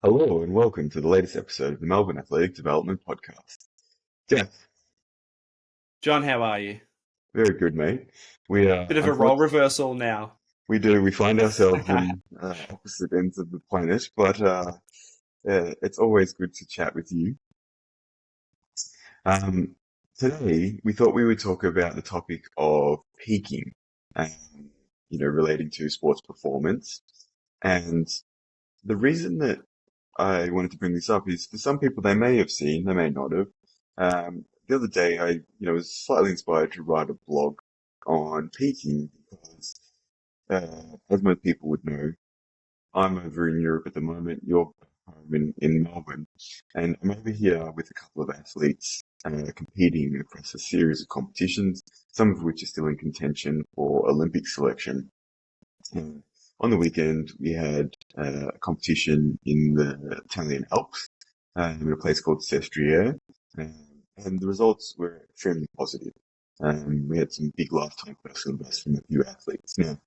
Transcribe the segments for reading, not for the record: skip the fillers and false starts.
Hello and welcome to the latest episode of the Melbourne Athletic Development Podcast. Jeff, John, how are you? very good, mate. We Bit of a role unfortunately reversal now. we find ourselves in opposite ends of the planet, but it's always good to chat with you. Um, Today we thought we would talk about the topic of peaking, um, relating to sports performance. And the reason that I wanted to bring this up is for some people they may have seen, they may not have. The other day I was slightly inspired to write a blog on peaking because, as most people would know, I'm over in Europe at the moment. You're home in Melbourne, and I'm over here with a couple of athletes competing across a series of competitions, some of which are still in contention for Olympic selection. And on the weekend, we had a competition in the Italian Alps in a place called Sestriere, and the results were extremely positive. We had some big lifetime personal bests from a few athletes. Now,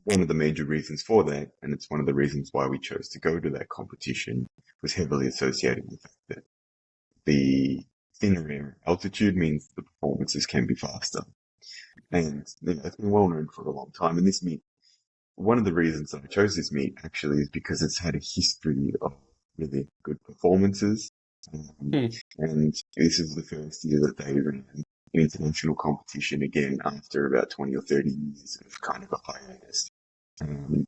one of the major reasons for that, and it's one of the reasons why we chose to go to that competition, was heavily associated with the fact that the thinner air altitude means the performances can be faster. And it's been well known for a long time. And this meet, one of the reasons that I chose this meet actually is because it's had a history of really good performances. Um, Hmm. and this is the first year that they ran an international competition again after about 20 or 30 years of kind of a hiatus. Um,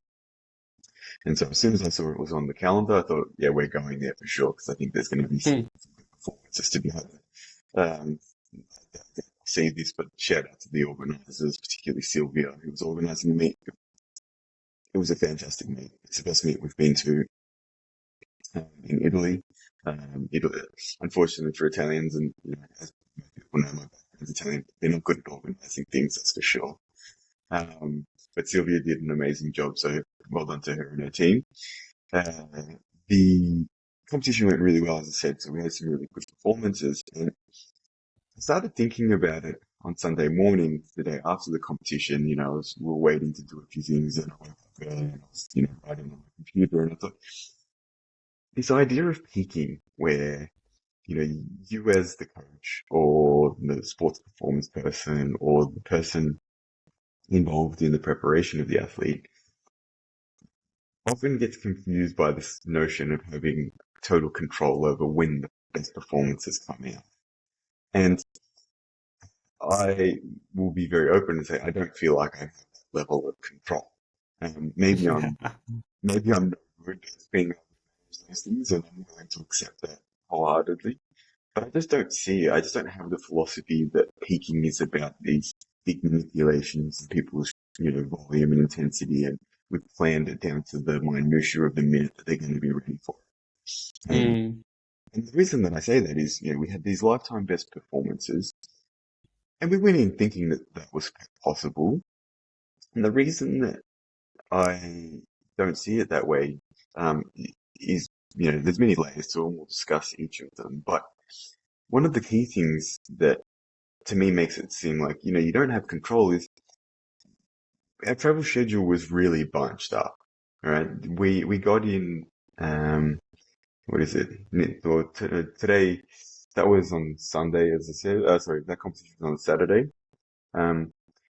and so as soon as I saw it was on the calendar, I thought, yeah, we're going there for sure because I think there's going to be Hmm. some good performances to be had. Um, I say this, but shout out to the organisers, particularly Sylvia, who was organising the meet. It was a fantastic meet. It's the best meet we've been to in Italy. Italy, unfortunately for Italians, and as most people know, my background's Italian, they're not good at organising things, that's for sure. Um, but Sylvia did an amazing job, so well done to her and her team. Uh, the competition went really well, as I said, so we had some really good performances. And I started thinking about it on Sunday morning, the day after the competition. We were waiting to do a few things, and I woke up early and I was, writing on my computer, and I thought, this idea of peaking where, you as the coach or the sports performance person or the person involved in the preparation of the athlete often gets confused by this notion of having total control over when the best performances come out. And I will be very open and say I don't feel like I have that level of control. And maybe I'm not good at being able to manage those things, and I'm willing to accept that wholeheartedly. But I just don't see it. I just don't have the philosophy that peaking is about these big manipulations of people's, volume and intensity, and we've planned it down to the minutiae of the minute that they're going to be ready for. And, Hmm. and the reason that I say that is, we had these lifetime best performances, and we went in thinking that that was possible. And the reason that I don't see it that way is, there's many layers to it, and we'll discuss each of them. But one of the key things that to me makes it seem like, you don't have control is our travel schedule was really bunched up. Right? We got in, what is it? Today, that was on Sunday, as I said. Sorry, that competition was on Saturday. Um,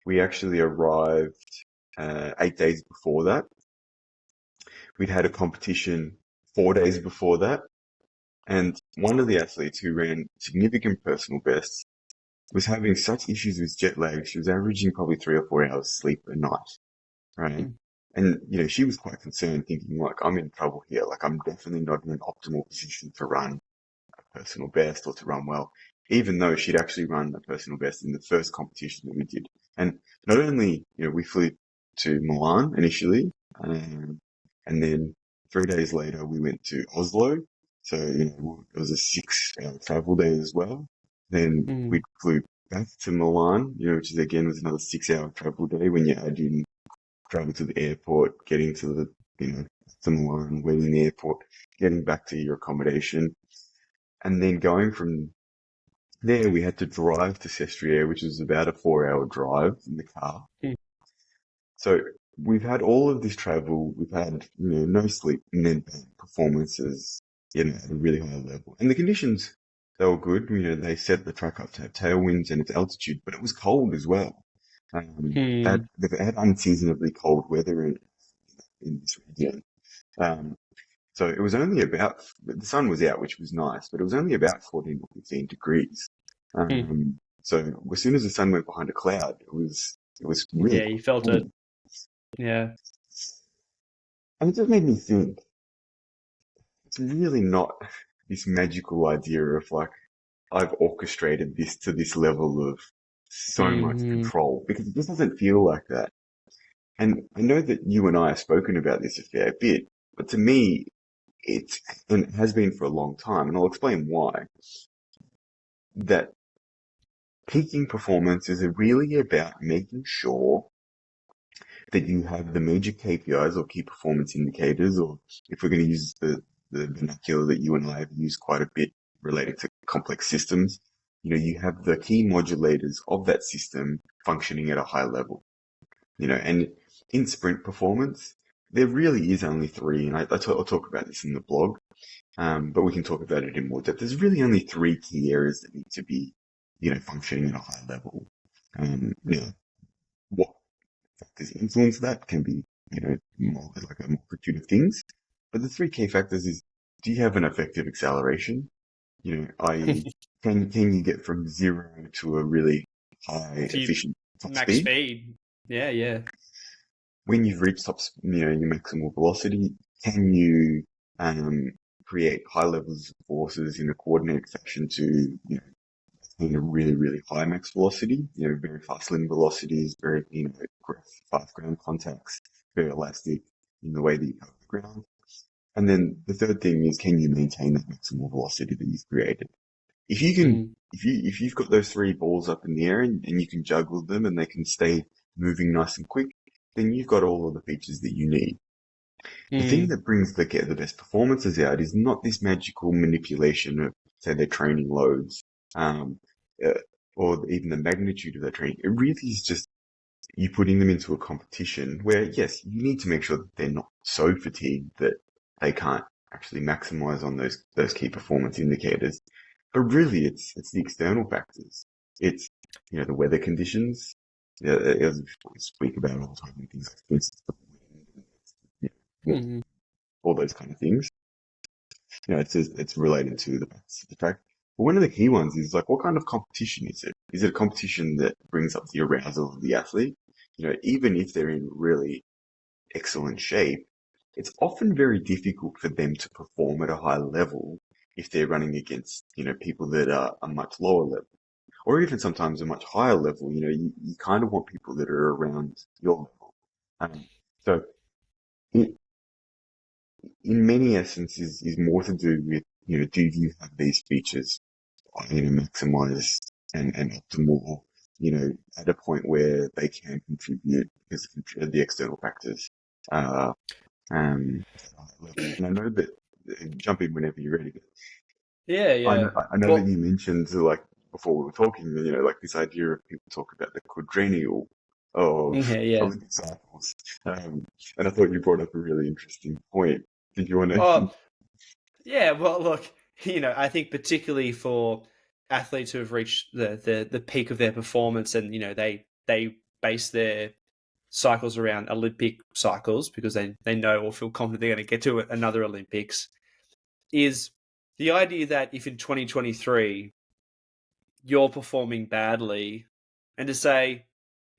we actually arrived 8 days before that. We'd had a competition 4 days before that. And one of the athletes who ran significant personal bests was having such issues with jet lag. She was averaging probably 3 or 4 hours sleep a night, right? And, she was quite concerned, thinking like, I'm in trouble here. Like, I'm definitely not in an optimal position to run a personal best or to run well, even though she'd actually run a personal best in the first competition that we did. And not only, we flew to Milan initially, and then 3 days later we went to Oslo. So, it was a 6 hour travel day as well. Then Hmm. we flew back to Milan, which is again was another 6 hour travel day when you add in travel to the airport, getting to to Milan, waiting in the airport, getting back to your accommodation. And then going from there, we had to drive to Sestriere, which was about a 4 hour drive in the car. Hmm. So we've had all of this travel, we've had, no sleep and then performances, at a really high level. And the conditions, they were good. They set the track up to have tailwinds and its altitude, but it was cold as well. That Hmm. they've had unseasonably cold weather in this region. Um, so it was only about, the sun was out, which was nice, but it was only about 14 or 15 degrees. Hmm. So as soon as the sun went behind a cloud, it was really Yeah, you quite felt it. cold. Yeah. And it just made me think, it's really not this magical idea of like, I've orchestrated this to this level of so much Hmm. control, because it just doesn't feel like that. And I know that you and I have spoken about this a fair bit, but to me, it's, and it has been for a long time, and I'll explain why, that peaking performance is really about making sure that you have the major KPIs or key performance indicators, or if we're going to use the vernacular that you and I have used quite a bit related to complex systems, you have the key modulators of that system functioning at a high level, and in sprint performance, there really is only three, and I'll talk about this in the blog, but we can talk about it in more depth. There's really only three key areas that need to be, functioning at a high level. What factors influence that can be, more like a multitude of things. But the three key factors is, do you have an effective acceleration? I.e., can you get from zero to a really high To you, efficient top max speed? speed. Yeah, yeah. When you've reached your maximal velocity, can you um, create high levels of forces in a coordinated fashion to, attain a really, really high max velocity, very fast landing velocities, very, fast ground contacts, very elastic in the way that you cover the ground. And then the third thing is, can you maintain that maximal velocity that you've created? If you can, Hmm. if you've got those three balls up in the air and you can juggle them and they can stay moving nice and quick, then you've got all of the features that you need. The thing Hmm. that brings the best performances out is not this magical manipulation of, say, their training loads, um, uh, or even the magnitude of their training. It really is just you putting them into a competition where, yes, you need to make sure that they're not so fatigued that they can't actually maximize on those key performance indicators. But really, it's the external factors. It's, the weather conditions. As we speak about all the time, things like, for instance, the wind, Hmm. all those kind of things. It's related to the facts of the track. But one of the key ones is like, what kind of competition is it? Is it a competition that brings up the arousal of the athlete? Even if they're in really excellent shape, it's often very difficult for them to perform at a high level if they're running against, people that are a much lower level, or even sometimes a much higher level. You kind of want people that are around your level. Um, so it, in many essences is more to do with, do you have these features, maximized and optimal, at a point where they can contribute because of the external factors, uh, at a high level. And I know that, jump in whenever you're ready. Yeah, I yeah. know, I know that Well, you mentioned, like, before we were talking, like this idea of people talk about the quadrennial of yeah, yeah. Olympic cycles. And I thought you brought up a really interesting point. Did you want to? Oh, yeah. Well, look, I think particularly for athletes who have reached the peak of their performance, and they base their cycles around Olympic cycles because they know or feel confident they're going to get to another Olympics, is the idea that if in 2023 you're performing badly, and to say,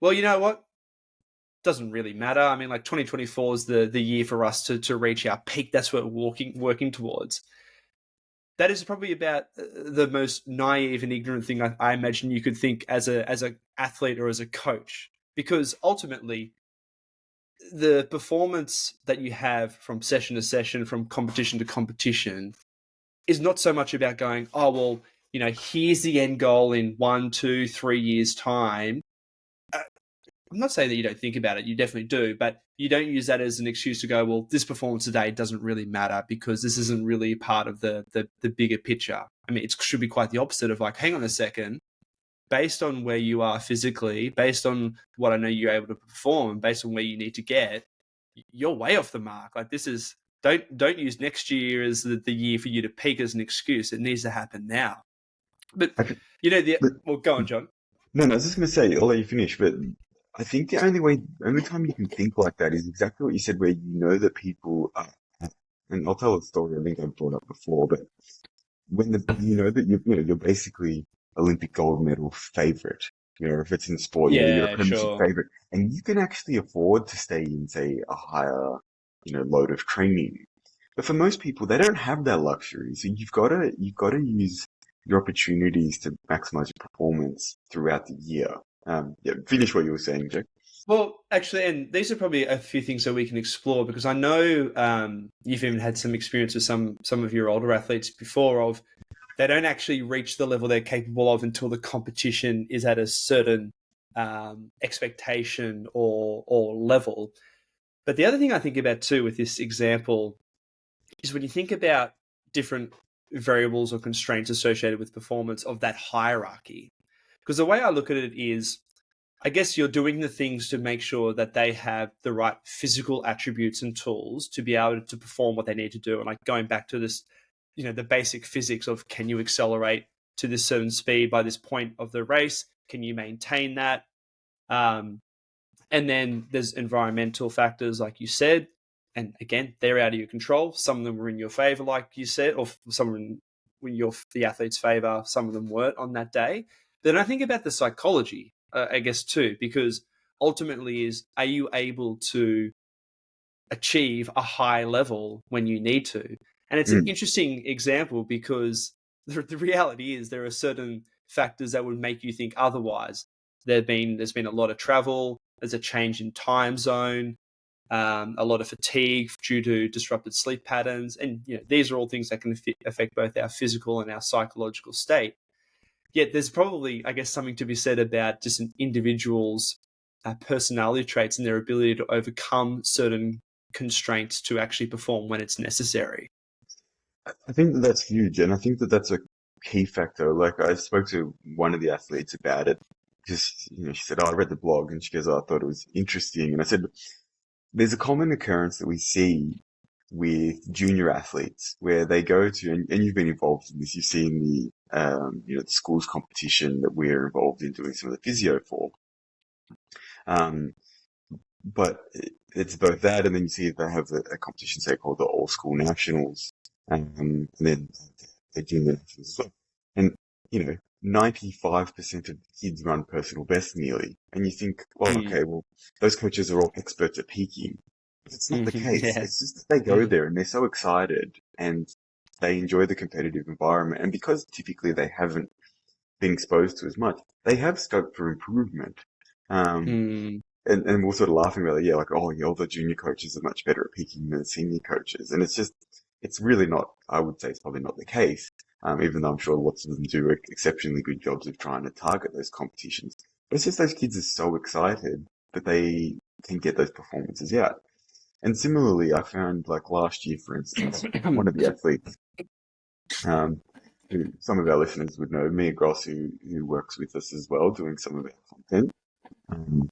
well, you know what? Doesn't really matter. I mean, like 2024 is the year for us to reach our peak. That's what we're working towards. That is probably about the most naive and ignorant thing I imagine you could think as a athlete or as a coach, because ultimately the performance that you have from session to session, from competition to competition, is not so much about going, oh well, here's the end goal in 1, 2, 3 years time. I'm not saying that you don't think about it, you definitely do, but you don't use that as an excuse to go, well, this performance today doesn't really matter because this isn't really part of the bigger picture. I mean, it should be quite the opposite of like, hang on a second, based on where you are physically, based on what I know you're able to perform, based on where you need to get, you're way off the mark. Like, this is, don't use next year as the year for you to peak as an excuse. It needs to happen now. But I could, but well, go on, John. no, I was just going to say, I'll let you finish, but I think the only time you can think like that is exactly what you said, where you know that people are, and I'll tell a story I think I've brought up before, but when you know that you're basically Olympic gold medal favorite, if it's in sport, you're a Yeah, premiership sure. favorite, and you can actually afford to stay in, say, a higher, load of training. But for most people, they don't have that luxury. So you've got to use your opportunities to maximize your performance throughout the year. Yeah, finish what you were saying, Jack. Well, actually, and these are probably a few things that we can explore, because I know you've even had some experience with some of your older athletes before, of they don't actually reach the level they're capable of until the competition is at a certain expectation or level. But the other thing I think about too with this example is when you think about different variables or constraints associated with performance of that hierarchy. Because the way I look at it is, I guess you're doing the things to make sure that they have the right physical attributes and tools to be able to perform what they need to do. And like, going back to this, the basic physics of, can you accelerate to this certain speed by this point of the race? Can you maintain that? Um, and then there's environmental factors, like you said. And again, they're out of your control. Some of them were in your favor, like you said, or some were in the athlete's favor. Some of them weren't on that day. Then I think about the psychology, I guess, too, because ultimately are you able to achieve a high level when you need to? And it's an Mm, interesting example, because the reality is there are certain factors that would make you think otherwise. There's been a lot of travel. There's a change in time zone, a lot of fatigue due to disrupted sleep patterns, and these are all things that can affect both our physical and our psychological state. Yet there's probably, I guess, something to be said about just an individual's personality traits and their ability to overcome certain constraints to actually perform when it's necessary. I think that that's huge, and I think that that's a key factor. Like, I spoke to one of the athletes about it, because she said, "Oh, I read the blog," and she goes, "Oh, I thought it was interesting." And I said, "There's a common occurrence that we see with junior athletes where they go to, and you've been involved in this. You've seen the schools competition that we're involved in doing some of the physio for. Um, but it's both that, and then you see they have a competition, say, called the All School Nationals, and then the junior nationals as well. And 95% of the kids run personal best nearly, and you think, well, Mm. okay, well, those coaches are all experts at peaking. But it's not the case. Yeah. It's just that they go there and they're so excited and they enjoy the competitive environment, and because typically they haven't been exposed to as much, they have scope for improvement. Um, Mm. and we're sort of laughing about it, yeah, like, oh, yeah, all the junior coaches are much better at picking than the senior coaches. And it's really not, I would say it's probably not the case, even though I'm sure lots of them do exceptionally good jobs of trying to target those competitions. But it's just those kids are so excited that they can get those performances out. And similarly, I found, like, last year, for instance, one of the athletes, um, who some of our listeners would know, Mia Gross, who works with us as well, doing some of our content. Um,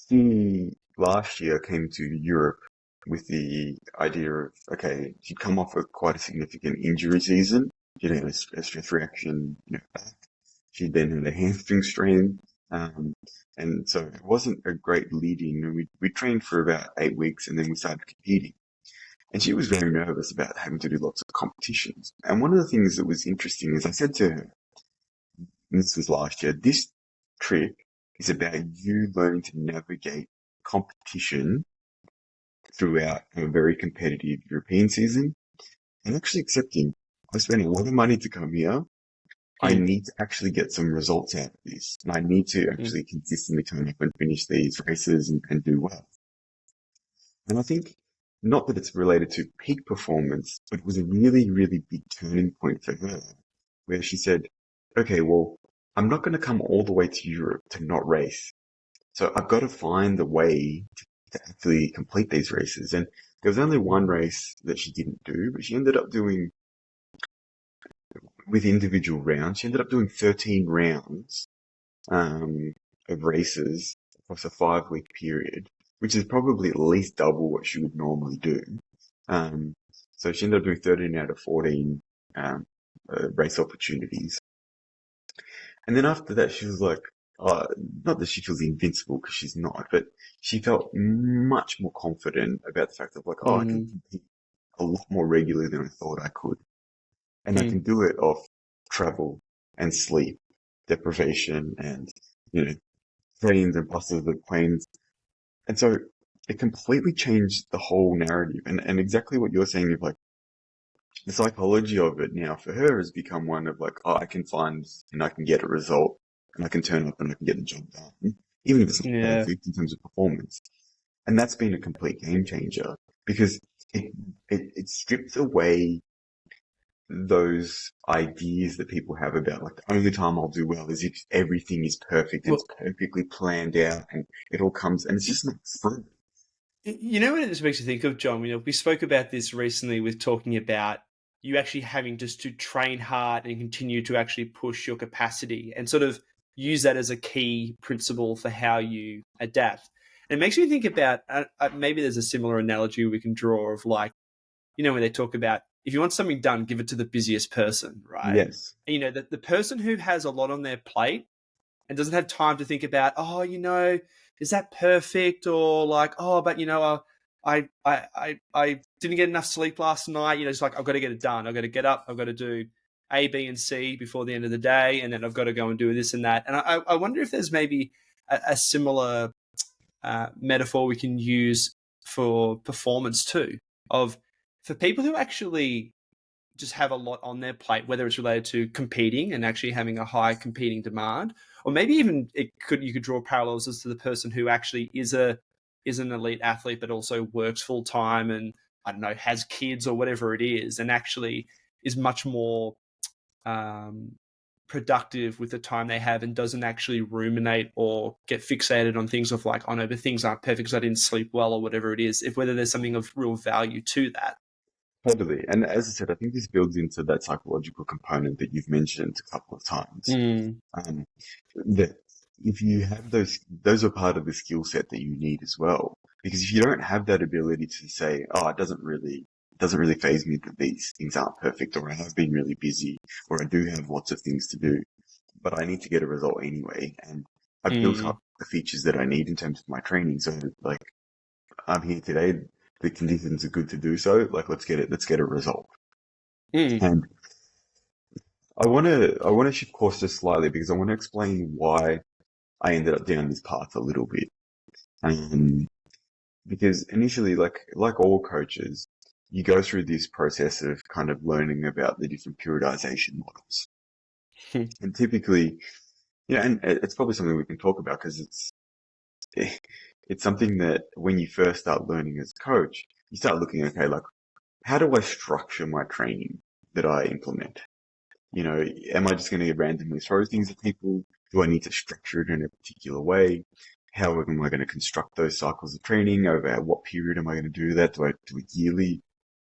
She last year came to Europe with the idea of, okay, she'd come off with quite a significant injury season. She'd had a stress reaction, back. She then had a hamstring strain. Um, and so it wasn't a great lead in. And we trained for about 8 weeks and then we started competing. And she was very nervous about having to do lots of competitions. And one of the things that was interesting is I said to her, and this was last year, this trip is about you learning to navigate competition throughout a very competitive European season and actually accepting I'm spending a lot of money to come here. I Mm. need to actually get some results out of this. And I need to Mm. actually consistently turn up and finish these races and do well. And I think not that it's related to peak performance, but it was a really, really big turning point for her where she said, okay, well, I'm not going to come all the way to Europe to not race. So I've got to find a way to actually complete these races. And there was only one race that she didn't do, but she ended up doing with individual rounds. She ended up doing 13 rounds of races across a 5-week period, which is probably at least double what she would normally do. Um, so she ended up doing 13 out of 14 race opportunities. And then after that, she was like, not that she feels invincible because she's not, but she felt much more confident about the fact of like, oh, I can Mm, compete a lot more regularly than I thought I could. And I can mm. do it off travel and sleep deprivation and, you know, trains and buses and planes. And so it completely changed the whole narrative. And exactly what you're saying of like the psychology of it now for her has become one of like, oh, I can find and I can get a result and I can turn up and I can get the job done, even if it's not Yeah. perfect in terms of performance. And that's been a complete game changer because it strips away those ideas that people have about like the only time I'll do well is if everything is perfect and it's Well, perfectly planned out and it all comes and it's just not true. you know what it makes you think of, John? We spoke about this recently with talking about you actually having just to train hard and continue to actually push your capacity and sort of use that as a key principle for how you adapt. And it makes me think about maybe there's a similar analogy we can draw of like, when they talk about if you want something done, give it to the busiest person, right? Yes, And, that the person who has a lot on their plate and doesn't have time to think about, oh, is that perfect? Or like, oh, but I didn't get enough sleep last night. It's like, I've got to get it done. I've got to get up. I've got to do A, B, and C before the end of the day. And then I've got to go and do this and that. And I wonder if there's maybe a similar metaphor we can use for performance too, of for people who actually just have a lot on their plate, whether it's related to competing and actually having a high competing demand, or maybe even you could draw parallels as to the person who actually is an elite athlete but also works full time and I don't know has kids or whatever it is, and actually is much more um, productive with the time they have and doesn't actually ruminate or get fixated on things of like, oh no, but things aren't perfect because I didn't sleep well or whatever it is. If whether there's something of real value to that. totally. And as I said, I think this builds into that psychological component that you've mentioned a couple of times. Mm, Um, that if you have those are part of the skill set that you need as well. Because if you don't have that ability to say, oh, it doesn't really faze me that these things aren't perfect, or I have been really busy, or I do have lots of things to do, but I need to get a result anyway. And I've built mm, up the features that I need in terms of my training. So like I'm here today, the conditions are good to do so. Like let's get a result. mm, And I want to shift course just slightly because I want to explain why I ended up down this path a little bit. Um, because initially, like all coaches, you go through this process of kind of learning about the different periodization models. And typically, and it's probably something we can talk about because it's something that when you first start learning as a coach, you start looking, okay, like how do I structure my training that I implement? Am I just going to randomly throw things at people? Do I need to structure it in a particular way? How am I going to construct those cycles of training? Over what period am I going to do that? Do I do a yearly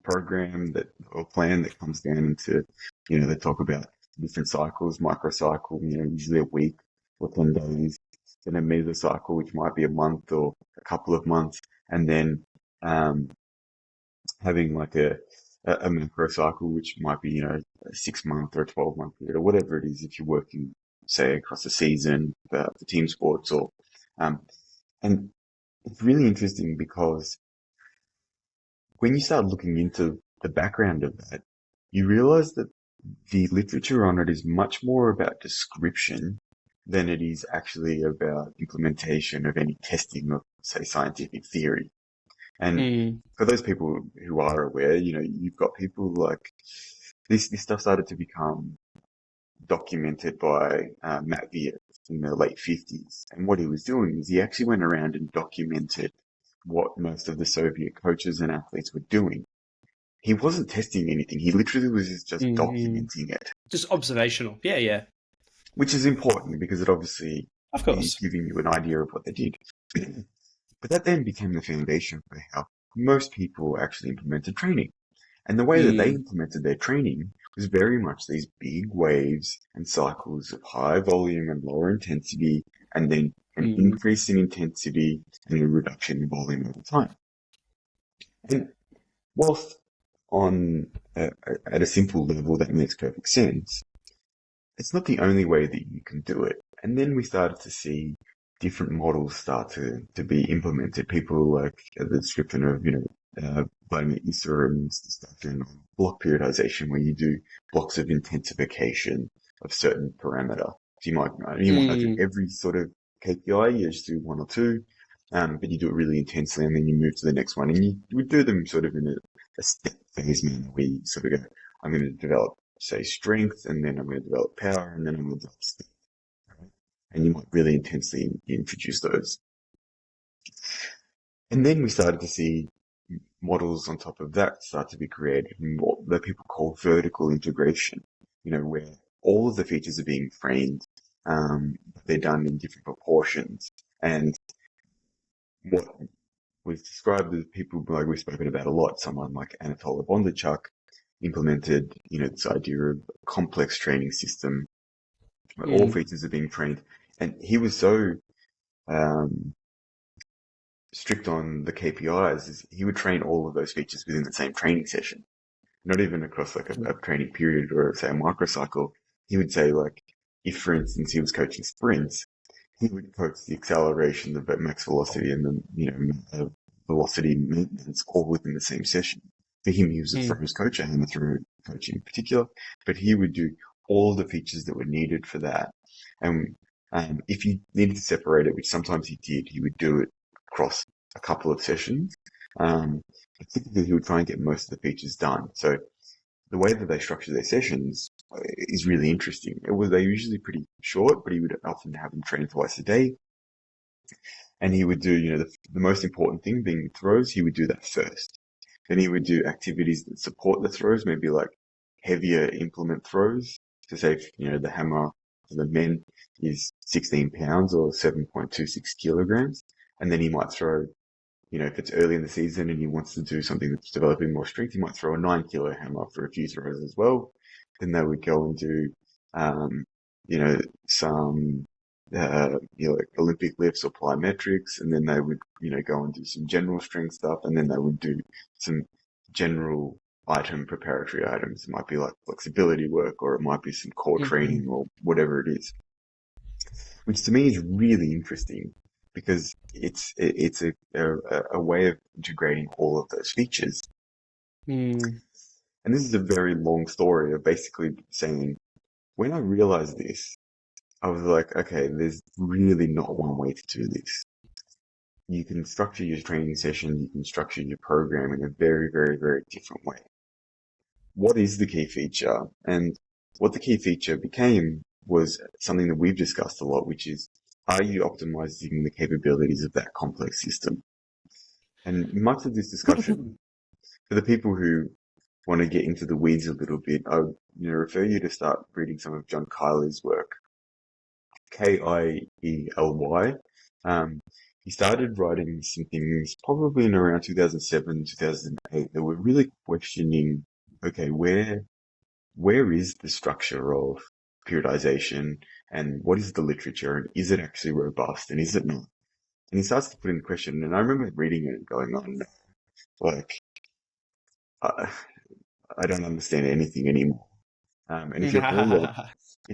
program that or plan that comes down into, they talk about different cycles, microcycle, usually a week or 10 days, then a mesocycle, which might be a month or a couple of months, and then um, having like a macro cycle, which might be, a 6 month or a 12-month period or whatever it is if you're working, say, across a season for team sports um, and it's really interesting because when you start looking into the background of that, you realize that the literature on it is much more about description than it is actually about implementation of any testing of, say, scientific theory. And mm, for those people who are aware, you've got people like this stuff started to become documented by Matt Viet in the late 50s. And what he was doing is he actually went around and documented what most of the Soviet coaches and athletes were doing. He wasn't testing anything. He literally was just mm. documenting it, Just observational. Yeah, yeah. which is important because it obviously Of is course. giving you an idea of what they did. But that then became the foundation for how most people actually implemented training. And the way that they Mm, implemented their training was very much these big waves and cycles of high volume and lower intensity, and then an Mm. increase in intensity and a reduction in volume over time. And whilst on at a simple level that makes perfect sense, it's not the only way that you can do it. And then we started to see different models start to be implemented. People like the description of, vitamin serums, stuff in block periodization, where you do blocks of intensification of certain parameter. So you might not do Mm. every sort of KPI, you just do one or two, but you do it really intensely, and then you move to the next one. And you would do them sort of in a step phase manner, where you sort of go, I'm going to develop, say, strength, and then I'm going to develop power, and then I'm going to develop speed. Right? And you might really intensely introduce those. And then we started to see models on top of that start to be created in what that people call vertical integration, where all of the features are being trained, but they're done in different proportions. And what we've described as people like we've spoken about a lot, someone like Anatoly Bondarchuk implemented, this idea of a complex training system where all Mm. features are being trained. And he was so um, strict on the KPIs, is he would train all of those features within the same training session, not even across like a training period or say a microcycle. He would say like, if for instance he was coaching sprints, he would coach the acceleration, the max velocity, and the velocity maintenance all within the same session. For him, he was a Mm. throws coach, a hammer throw coach in particular, but he would do all the features that were needed for that. And if you needed to separate it, which sometimes he did, he would do it across a couple of sessions. But typically, he would try and get most of the features done. So the way that they structure their sessions is really interesting. They're usually pretty short, but he would often have them train twice a day. And he would do, the most important thing being throws, he would do that first. Then he would do activities that support the throws, maybe like heavier implement throws. To say, the hammer for the men is 16 pounds or 7.26 kilograms. And then he might throw, if it's early in the season and he wants to do something that's developing more strength, he might throw a 9 kilo hammer for a few throws as well. Then they would go and do, some, like Olympic lifts or plyometrics. And then they would, go and do some general strength stuff. And then they would do some general preparatory items. It might be like flexibility work, or it might be some core Mm. training or whatever it is, which to me is really interesting because it's a way of integrating all of those features. Mm. And this is a very long story of basically saying, when I realized this, I was like, okay, there's really not one way to do this. You can structure your training session, you can structure your program in a very, very, very different way. What is the key feature? And what the key feature became was something that we've discussed a lot, which is, are you optimizing the capabilities of that complex system? And much of this discussion, for the people who want to get into the weeds a little bit, I would refer you to start reading some of John Kiley's work, Kiely. He started writing some things probably in around 2007, 2008 that were really questioning, okay, where is the structure of periodization, and what is the literature, and is it actually robust, and is it not? And he starts to put in the question, and I remember reading it and going, oh no, like, I, I don't understand anything anymore. And if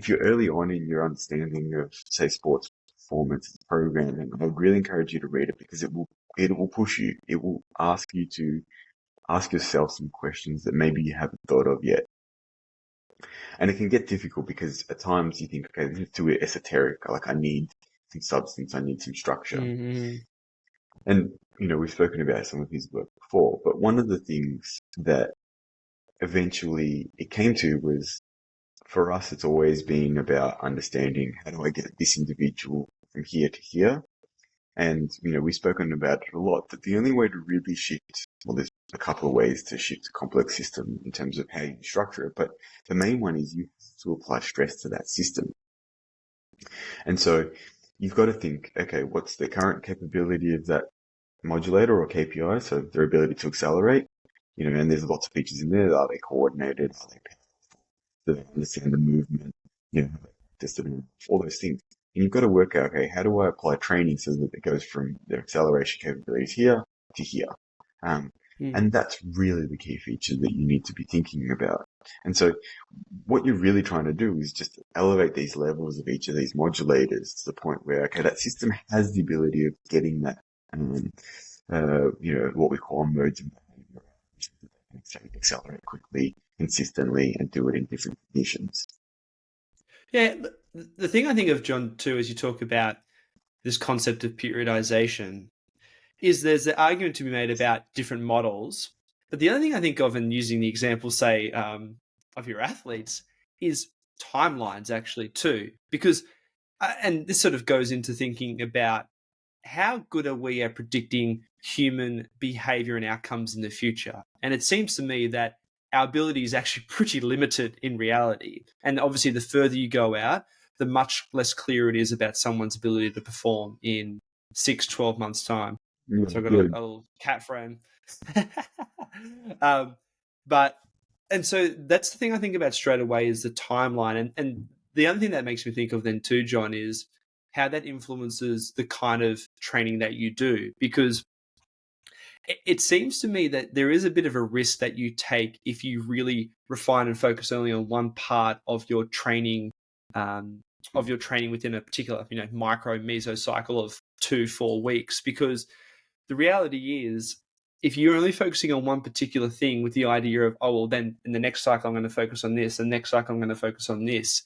you're early on in your understanding of, say, sports performance programming, I would really encourage you to read it, because it will push you. It will ask you to ask yourself some questions that maybe you haven't thought of yet. And it can get difficult because at times you think, okay, this is too esoteric. Like, I need some substance, I need some structure. Mm. And, we've spoken about some of his work before, but one of the things that eventually it came to was, for us, it's always been about understanding, how do I get this individual from here to here? And, we've spoken about it a lot, that the only way to really shift, well, there's a couple of ways to shift a complex system in terms of how you structure it, but the main one is you have to apply stress to that system. And so you've got to think, okay, what's the current capability of that modulator or KPI? So their ability to accelerate, and there's lots of features in there. Are they coordinated? Are they powerful? to understand the movement, just all those things. And you've got to work out, okay, how do I apply training so that it goes from their acceleration capabilities here to here? Um, Mm. and that's really the key feature that you need to be thinking about. And so what you're really trying to do is just elevate these levels of each of these modulators to the point where, okay, that system has the ability of getting that, what we call modes of behavior. Accelerate quickly, consistently, and do it in different conditions. Yeah, the thing I think of, John, too, as you talk about this concept of periodization, is there's the argument to be made about different models. But the other thing I think of, in using the example, say, of your athletes, is timelines actually too. Because, and this sort of goes into thinking about how good are we at predicting human behavior and outcomes in the future? And it seems to me that our ability is actually pretty limited in reality. And obviously, the further you go out, the much less clear it is about someone's ability to perform in 6, 12 months' time. Yeah, So I've got yeah, a little cat frame. um, but, and so that's the thing I think about straight away is the timeline. And the other thing that makes me think of then too, John, is how that influences the kind of training that you do. Because it seems to me that there is a bit of a risk that you take if you really refine and focus only on one part um, of your training within a particular, micro meso cycle of 2-4 weeks. Because the reality is, if you're only focusing on one particular thing with the idea of, oh, well, then in the next cycle, I'm going to focus on this, and next cycle, I'm going to focus on this,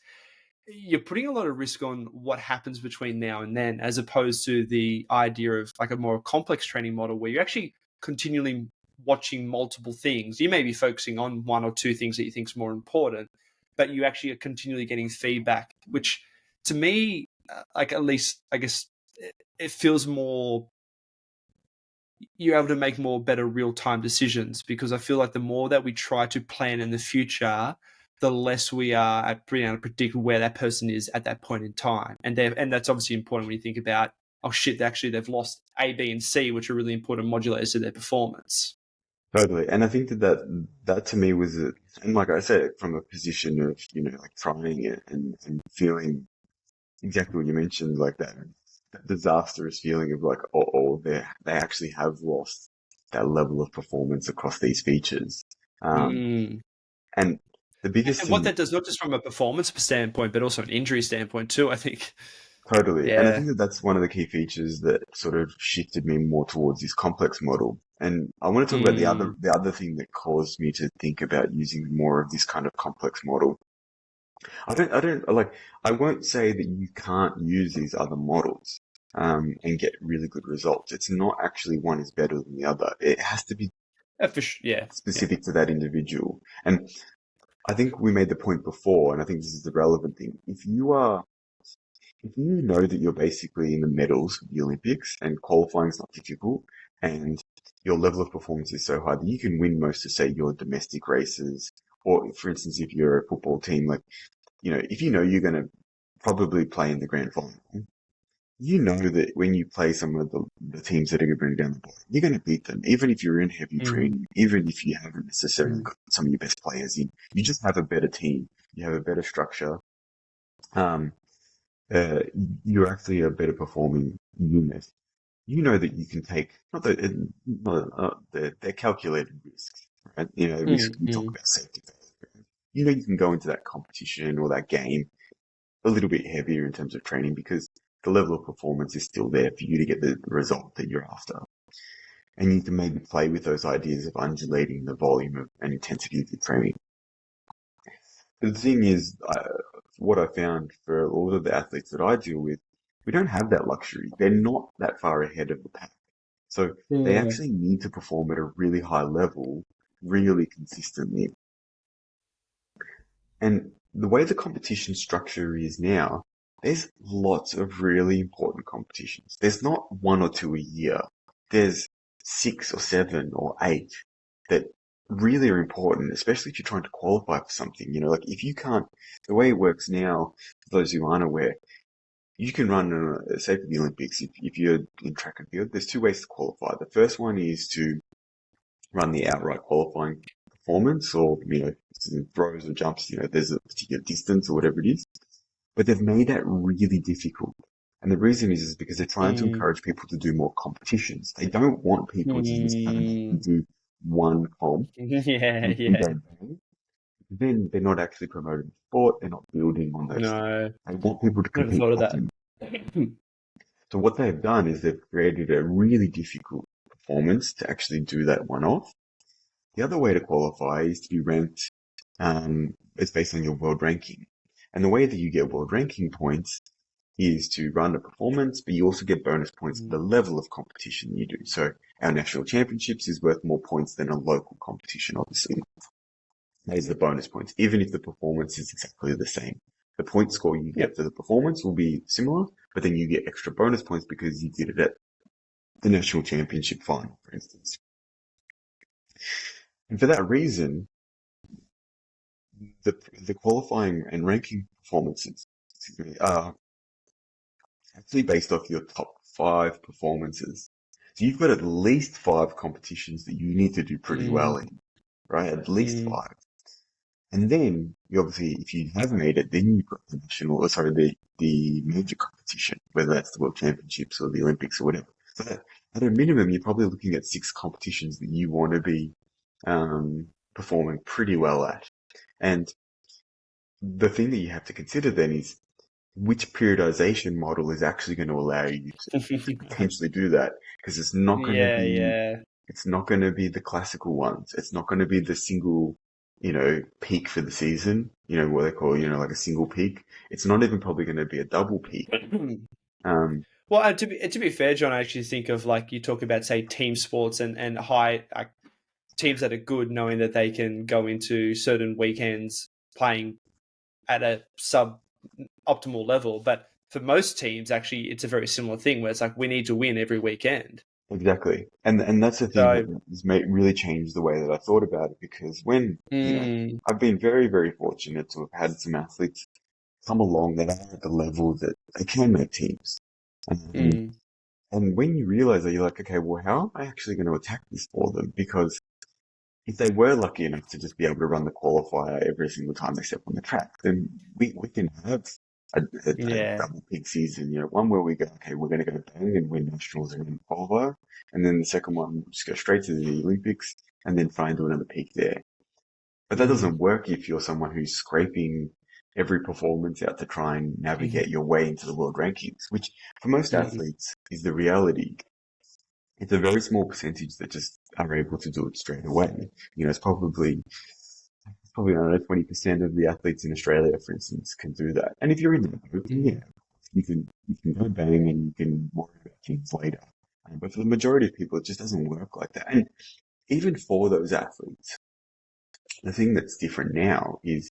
you're putting a lot of risk on what happens between now and then, as opposed to the idea of like a more complex training model where you're actually continually watching multiple things. You may be focusing on one or two things that you think is more important, but you actually are continually getting feedback, which to me, like at least, I guess, it feels more, you're able to make more better real-time decisions, because I feel like the more that we try to plan in the future, the less we are at being able to predict where that person is at that point in time. And that's obviously important when you think about, oh shit, actually they've lost A, B, and C, which are really important modulators to their performance. totally. And I think that to me was, and like I said, from a position of, like trying it and feeling exactly what you mentioned, like that disastrous feeling of like, they actually have lost that level of performance across these features. Um, Mm. and the biggest And what thing. that does, not just from a performance standpoint, but also an injury standpoint too, I think. Totally. And I Yeah. think that's one of the key features that sort of shifted me more towards this complex model. And I want to talk about the other Mm. the other thing that caused me to think about using more of this kind of complex model. I won't say that you can't use these other models and get really good results. It's not actually one is better than the other. It has to be Yeah. Yeah. specific to that individual. And I think we made the point before, and I think this is the relevant thing. If you know that you're basically in the medals of the Olympics and qualifying is not difficult and your level of performance is so high that you can win most of, say, your domestic races, or for instance, if you're a football team, like, if you know you're going to probably play in the grand final, you know that when you play some of the teams that are going to bring down the bottom, you're going to beat them, even if you're in heavy Mm. training, even if you haven't necessarily Mm. got some of your best players in. You just have a better team. You have a better structure. Um, uh, you're actually a better performing unit. You know that you can take they're calculated risks, right? Risk Mm. we talk Mm. about safety. You can go into that competition or that game a little bit heavier in terms of training because the level of performance is still there for you to get the result that you're after. And you can maybe play with those ideas of undulating the volume and intensity of your training. But the thing is, what I found for all of the athletes that I deal with, we don't have that luxury. They're not that far ahead of the pack. So they Mm. actually need to perform at a really high level, really consistently. And the way the competition structure is now, there's lots of really important competitions. There's not one or two a year. There's 6 or 7 or 8 that really are important, especially if you're trying to qualify for something. Like if you can't, the way it works now, for those who aren't aware, you can run, say for the Olympics, if you're in track and field, there's two ways to qualify. The first one is to run the outright qualifying performance, or throws or jumps, there's a particular distance or whatever it is. But they've made that really difficult. And the reason is because they're trying to Mm. encourage people to do more competitions. They don't want people to just turn up and Mm. do one comp Yeah, and yeah. go bang. Then they're not actually promoting sport. They're not building on those things. No, They want people to never compete thought of that. properly. So what they've done is they've created a really difficult performance to actually do that one off. The other way to qualify is to be ranked, it's based on your world ranking. And the way that you get world ranking points is to run a performance, but you also get bonus points for the Mm. level of competition you do. So our national championships is worth more points than a local competition, obviously. There's the bonus points, even if the performance is exactly the same. The point score you get Yep. for the performance will be similar, but then you get extra bonus points because you did it at the national championship final, for instance. And for that reason, the qualifying and ranking performances are actually based off your top 5 performances. So you've got at least 5 competitions that you need to do pretty well Mm. in, right? At least Mm. 5. And then you obviously, if you have made it, then you've got the the major competition, whether that's the World Championships or the Olympics or whatever. So at a minimum, you're probably looking at 6 competitions that you want to be performing pretty well at. And the thing that you have to consider then is which periodization model is actually going to allow you to potentially do that, because Yeah, yeah. it's not going to be the classical ones. It's not going to be the single, peak for the season, what they call, like a single peak. It's not even probably going to be a double peak. Um, Well, to be fair, John, I actually think of like you talk about say team sports and high teams that are good, knowing that they can go into certain weekends playing at a sub optimal level. But for most teams, actually, it's a very similar thing where it's like we need to win every weekend. exactly. And that's the thing that So, has made really changed the way that I thought about it, because when, mm, I've been very, very fortunate to have had some athletes come along that are at the level that they can make teams. Um, mm, and when you realize that, you're like, okay, well, how am I actually going to attack this for them? Because if they were lucky enough to just be able to run the qualifier every single time they step on the track, then we can have a yeah, double peak season. One where we go, okay, we're going to go bang and win nationals and win the qualifier, and then the second one, we'll just go straight to the Olympics and then try and do another peak there. But that mm, doesn't work if you're someone who's scraping every performance out to try and mm, navigate your way into the world rankings, which for most mm, athletes is the reality. It's a very small percentage that just are able to do it straight away. It's probably I don't know, 20% of the athletes in Australia, for instance, can do that. And if you're in the boat, then mm, yeah, you can go bang and you can worry about things later. But for the majority of people, it just doesn't work like that. And even for those athletes, the thing that's different now is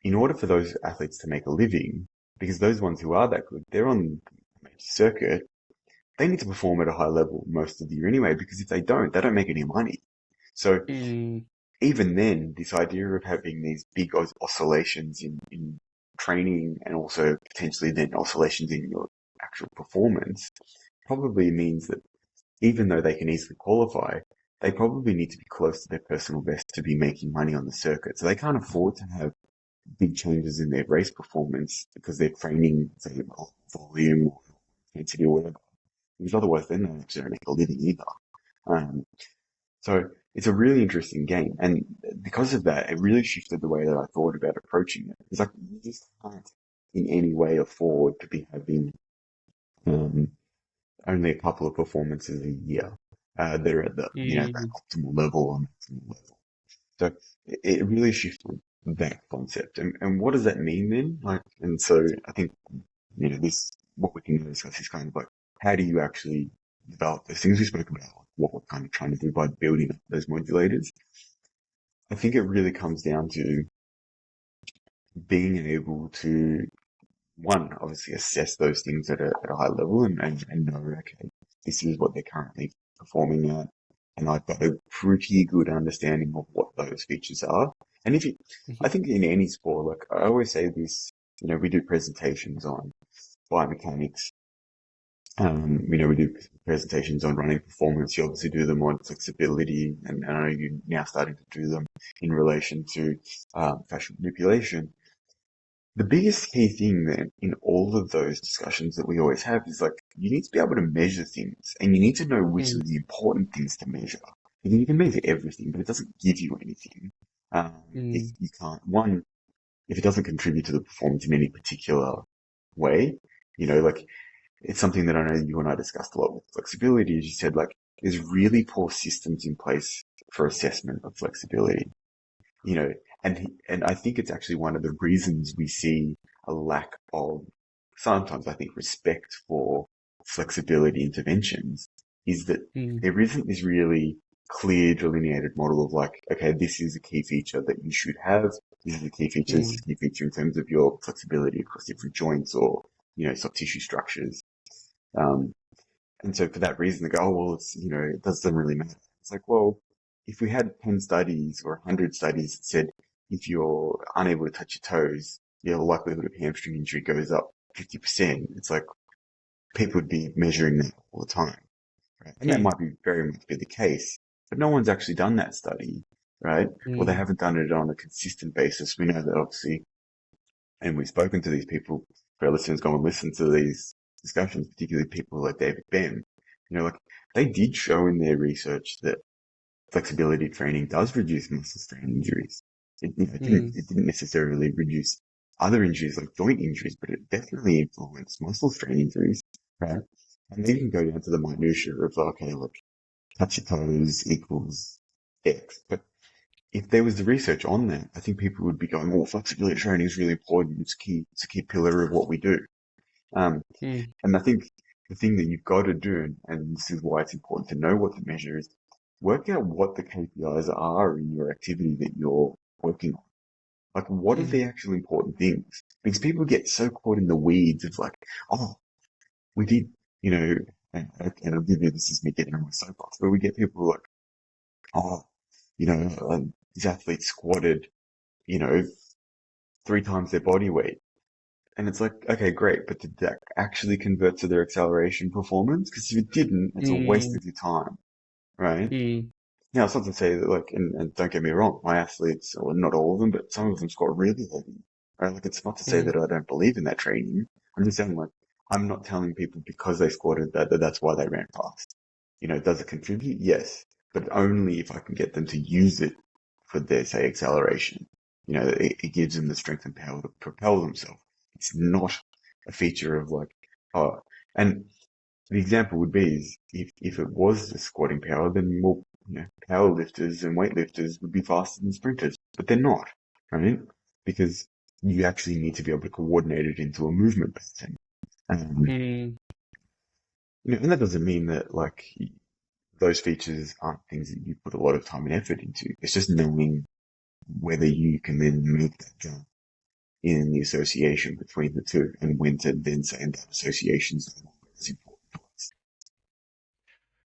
in order for those athletes to make a living, because those ones who are that good, they're on the major circuit, they need to perform at a high level most of the year anyway, because if they don't make any money. So mm, even then, this idea of having these big oscillations in training and also potentially then oscillations in your actual performance probably means that even though they can easily qualify, they probably need to be close to their personal best to be making money on the circuit. So they can't afford to have big changes in their race performance because they're training, say, volume or intensity or whatever. Because otherwise, they're not actually going to make a living either. Um, so it's a really interesting game, and because of that, it really shifted the way that I thought about approaching it. It's like you just can't, in any way, afford to be having um, only a couple of performances a year that are at the that mm. optimal level or maximal level. So it really shifted that concept. And what does that mean then? Like, and so I think, this, what we can discuss is kind of like, how do you actually develop those things we spoke about, like what we're kind of trying to do by building up those modulators? I think it really comes down to being able to, one, obviously assess those things at a high level and know, okay, this is what they're currently performing at. And I've got a pretty good understanding of what those features are. And I think in any sport, like I always say this, we do presentations on biomechanics We do presentations on running performance. You obviously do them on flexibility, and I know you're now starting to do them in relation to fascial manipulation. The biggest key thing then in all of those discussions that we always have is like you need to be able to measure things, and you need to know which are Mm, the important things to measure. You can measure everything, but it doesn't give you anything if mm, you can't. One, if it doesn't contribute to the performance in any particular way, like it's something that I know you and I discussed a lot with flexibility. As you said, like there's really poor systems in place for assessment of flexibility, you know, and I think it's actually one of the reasons we see a lack of sometimes I think respect for flexibility interventions is that mm, there isn't this really clear delineated model of like, okay, this is a key feature that you should have. This is a key feature. This is mm, a key feature in terms of your flexibility across different joints or, soft tissue structures. Um, and so for that reason, they go, oh, well, it doesn't really matter. It's like, well, if we had 10 studies or 100 studies that said if you're unable to touch your toes, your likelihood of hamstring injury goes up 50%, it's like people would be measuring that all the time, right? And that mm, might be very much be the case, but no one's actually done that study, right? Or they mm, haven't done it on a consistent basis. We know that obviously, and we've spoken to these people, for our listeners, go and listen to these discussions, particularly people like David Bem, like they did show in their research that flexibility training does reduce muscle strain injuries. mm, It didn't necessarily reduce other injuries like joint injuries, but it definitely influenced muscle strain injuries, right? And then you can go down to the minutiae of, okay, look, touch your toes equals X. But if there was the research on that, I think people would be going, "Oh, flexibility training is really important. It's key. It's a key pillar of what we do." Um, mm, and I think the thing that you've got to do, and this is why it's important to know what to measure, is work out what the KPIs are in your activity that you're working on. Like, what are the mm, actual important things? Because people get so caught in the weeds of like, oh, we did, you know, and I'll give you this is me getting on my soapbox, but we get people like, oh, these athletes squatted, you know, 3 times their body weight. And it's like, okay, great, but did that actually convert to their acceleration performance? Because if it didn't, it's a waste mm, of your time, right? mm, Now, it's not to say that, like, and don't get me wrong, my athletes, or not all of them, but some of them squat really heavy, right? Like, it's not to say mm, that I don't believe in that training. I'm just saying, like, I'm not telling people because they squatted that that's why they ran fast. Does it contribute? Yes, but only if I can get them to use it for their, say, acceleration. It gives them the strength and power to propel themselves. It's not a feature of like, oh, and the example would be is if it was the squatting power, then more, power lifters and weightlifters would be faster than sprinters, but they're not, right? Because you actually need to be able to coordinate it into a movement pattern. Um, mm. and that doesn't mean that like those features aren't things that you put a lot of time and effort into. It's just knowing whether you can then make that jump in the association between the two and when to then say that association is no longer as important.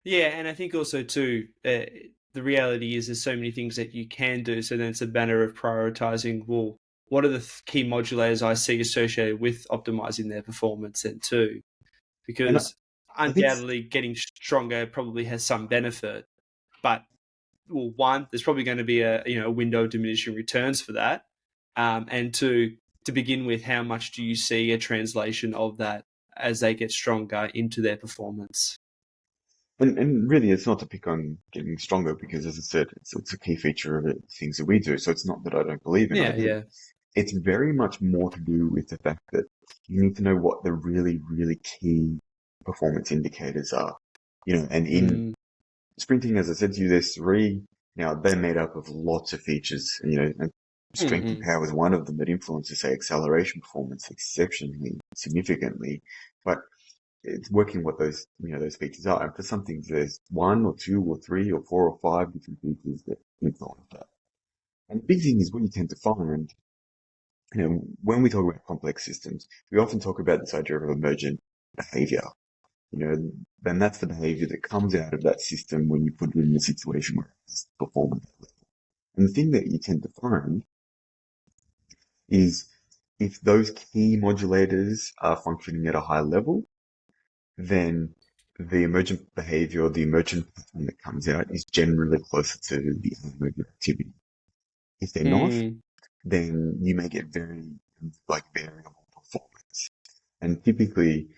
Yeah, and I think also too, the reality is there's so many things that you can do. So then it's a matter of prioritizing. Well, what are the key modulators I see associated with optimizing their performance, and too, And because I think, undoubtedly getting stronger probably has some benefit, but well, one, there's probably going to be a window of diminishing returns for that, and two, to begin with, how much do you see a translation of that as they get stronger into their performance? and really, it's not to pick on getting stronger because, as I said, it's a key feature of the things that we do. So it's not that I don't believe in it. I Yeah, do. yeah. It's very much more to do with the fact that you need to know what the really, really key performance indicators are. And in Mm, sprinting, as I said to you, there's three. Now, they're made up of lots of features, and strength and mm, power is one of them that influences, say, acceleration performance exceptionally significantly. But it's working what those features are. And for some things, there's one or two or three or four or five different features that influence that. And the big thing is what you tend to find, when we talk about complex systems, we often talk about this idea of emergent behavior. Then that's the behavior that comes out of that system when you put it in a situation where it's performing. And the thing that you tend to find is if those key modulators are functioning at a high level, then the emergent behavior or the emergent pattern that comes out is generally closer to the anaerobic activity. If they're not, Mm. then you may get very like variable performance. And typically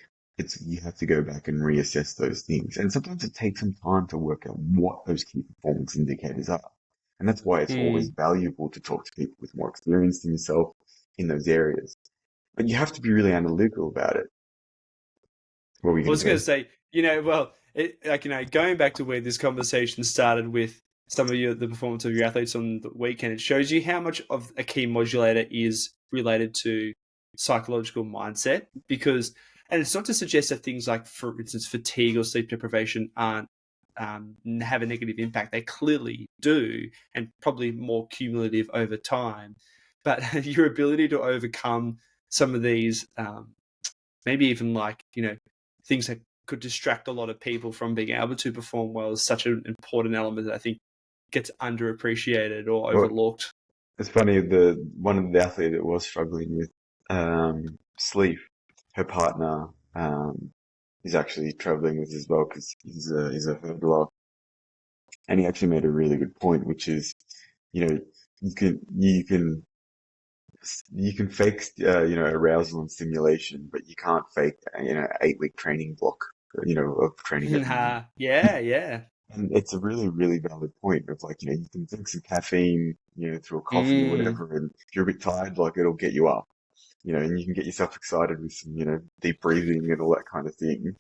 you have to go back and reassess those things. And sometimes it takes some time to work out what those key performance indicators are. And that's why it's always Mm. valuable to talk to people with more experience than yourself in those areas. But you have to be really analytical about it. What were you I going was to going to say? say, well, going back to where this conversation started with some of the performance of your athletes on the weekend, it shows you how much of a key modulator is related to psychological mindset. Because, and it's not to suggest that things like, for instance, fatigue or sleep deprivation aren't have a negative impact. They clearly do, and probably more cumulative over time. But your ability to overcome some of these maybe even like things that could distract a lot of people from being able to perform well is such an important element that I think gets underappreciated or Well, overlooked. it's funny, the one of the athletes that was struggling with sleep, her partner is actually traveling with as well because he's a hurdler, and he actually made a really good point, which is, you know, you can fake arousal and stimulation, but you can't fake 8-week training block of training every day. Yeah, yeah. And it's a really, really valid point of like, you can drink some caffeine, through a coffee or Mm. whatever, and if you're a bit tired, like it'll get you up, and you can get yourself excited with some, deep breathing and all that kind of thing.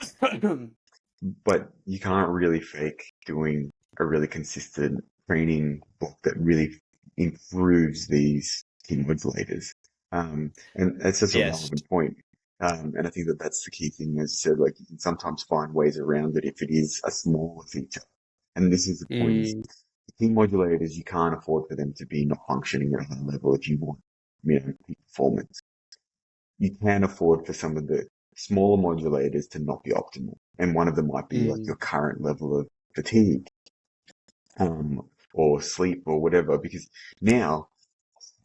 But you can't really fake doing a really consistent training block that really improves these key modulators. And it's just a Yes. relevant point. And I think that that's the key thing, as I said, like you can sometimes find ways around it if it is a smaller feature. And this is the point is Mm. the key modulators, you can't afford for them to be not functioning at a high level if you want, peak performance. You can afford for some of the smaller modulators to not be optimal. And one of them might be like Mm. your current level of fatigue, or sleep or whatever, because now,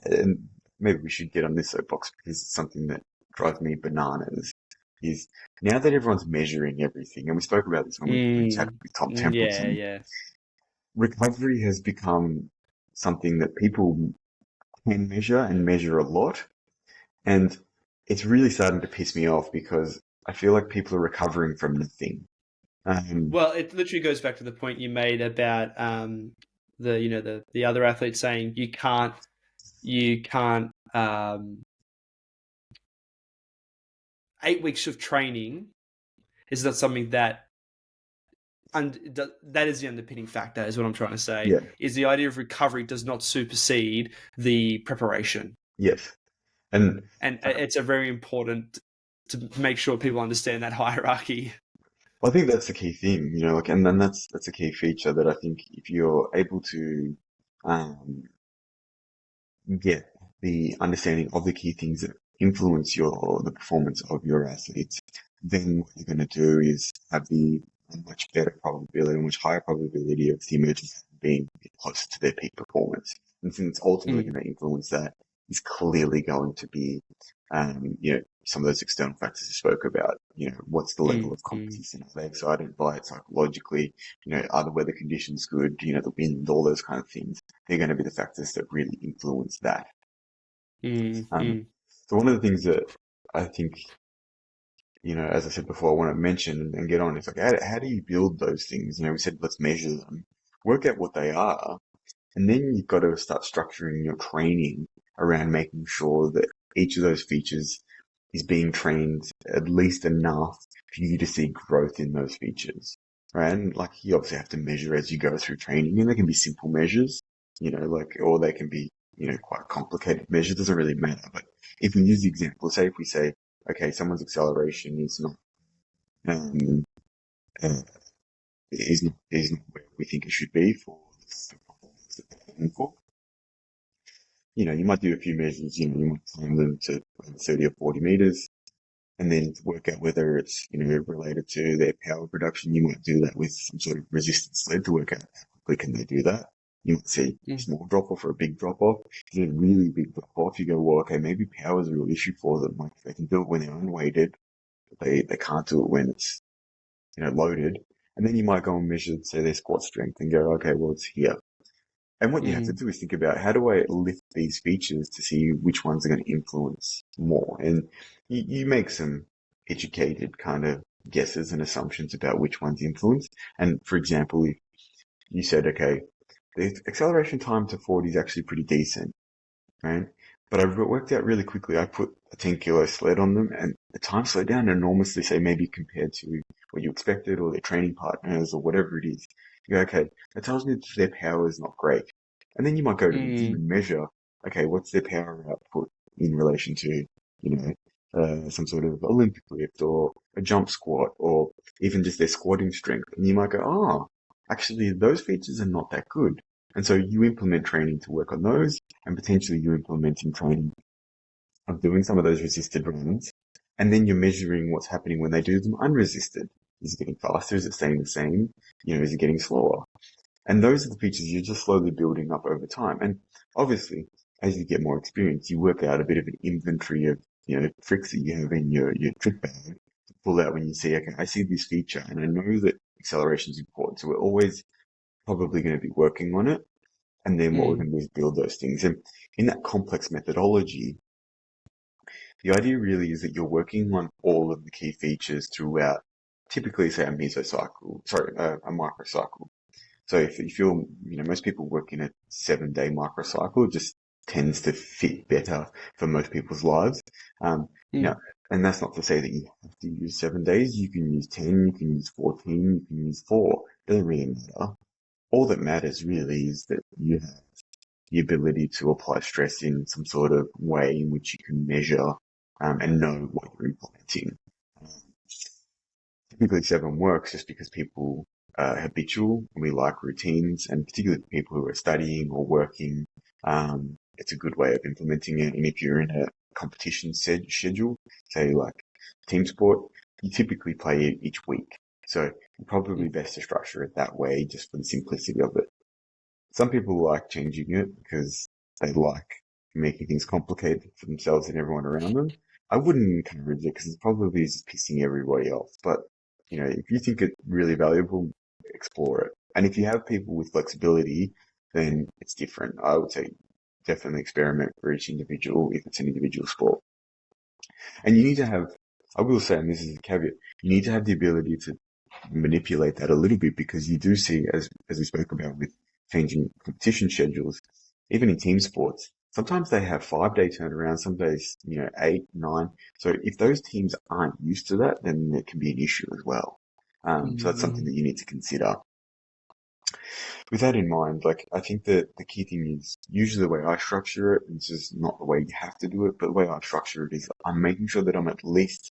and maybe we should get on this soapbox because it's something that drives me bananas, is now that everyone's measuring everything, and we spoke about this when we chatted Mm. with Tom Yeah, Templeton, yeah. recovery has become something that people can measure and measure a lot. And it's really starting to piss me off because I feel like people are recovering from nothing. Um, Well, it literally goes back to the point you made about the other athlete saying you can't 8 weeks of training is not something that and that is the underpinning factor, is what I'm trying to say, yeah, is the idea of recovery does not supersede the preparation. yes. And And uh, it's a very important to make sure people understand that hierarchy. I think that's the key thing, like, and then that's a key feature that I think if you're able to um, get the understanding of the key things that influence the performance of your athletes, then what you're going to do is have a much better probability, a much higher probability of the emergence being closer to their peak performance. And since it's ultimately Mm, going to influence that is clearly going to be, some of those external factors you spoke about. What's the level mm, of mm, competition? Are they excited by it psychologically? Are the weather conditions good? The wind, all those kind of things. They're going to be the factors that really influence that. mm, Um, mm, so one of the things that I think, as I said before, I want to mention and get on is like, how do you build those things? We said, let's measure them, work out what they are, and then you've got to start structuring your training around making sure that each of those features is being trained at least enough for you to see growth in those features, right? And like you obviously have to measure as you go through training, and they can be simple measures, or they can be, quite complicated measures. Doesn't really matter. But if we use the example, say if we say, okay, someone's acceleration is not, um, uh, is not where we think it should be for the performance that they're aiming for. You might do a few measures, you might climb them to 30 or 40 meters, and then to work out whether it's, related to their power production. You might do that with some sort of resistance sled to work out how quickly can they do that. You might see a mm, small drop off or a big drop off. If you get a really big drop off, you go, well, okay, maybe power is a real issue for them. Like they can do it when they're unweighted, but they can't do it when it's loaded. And then you might go and measure, say, their squat strength and go, okay, well, it's here. And what you have to Mm. do is think about how do I lift these features to see which ones are going to influence more. And you make some educated kind of guesses and assumptions about which ones influence. And for example, if you said, okay, the acceleration time to 40 is actually pretty decent, right? But I worked out really quickly. I put a 10 kilo sled on them and the time slowed down enormously, say maybe compared to what you expected or their training partners or whatever it is. You go, okay, that tells me that their power is not great. And then you might go to the gym Mm. and measure, okay, what's their power output in relation to, some sort of Olympic lift or a jump squat or even just their squatting strength. And you might go, oh, actually those features are not that good. And so you implement training to work on those and potentially you're implementing training of doing some of those resisted runs. And then you're measuring what's happening when they do them unresisted. Is it getting faster? Is it staying the same? Is it getting slower? And those are the features you're just slowly building up over time. And obviously, as you get more experience, you work out a bit of an inventory of, tricks that you have in your trick bag to pull out when you see, okay, I see this feature and I know that acceleration is important. So we're always probably going to be working on it. And then what we're Mm. going to do is build those things. And in that complex methodology, the idea really is that you're working on all of the key features throughout, typically say a mesocycle, sorry, a microcycle. So if you're, most people work in a 7-day microcycle, it just tends to fit better for most people's lives. Now, Mm. and that's not to say that you have to use 7 days. You can use 10, you can use 14, you can use 4. It doesn't really matter. All that matters really is that you have the ability to apply stress in some sort of way in which you can measure and know what you're implementing. Um, Typically, 7 works just because people are habitual and we like routines, and particularly people who are studying or working, it's a good way of implementing it. And if you're in a competition schedule, say like team sport, you typically play it each week. So probably Mm. best to structure it that way just for the simplicity of it. Some people like changing it because they like making things complicated for themselves and everyone around them. I wouldn't encourage it because it probably is just pissing everybody off. But, if you think it's really valuable, explore it. And if you have people with flexibility, then it's different. I would say definitely experiment for each individual if it's an individual sport. And you need to have, I will say, and this is a caveat, you need to have the ability to manipulate that a little bit because you do see, as we spoke about with changing competition schedules, even in team sports, sometimes they have 5-day turnaround, some days, 8, 9. So if those teams aren't used to that, then it can be an issue as well. So that's something Mm. that you need to consider. With that in mind, like I think that the key thing is usually the way I structure it, and this is not the way you have to do it, but the way I structure it is I'm making sure that I'm at least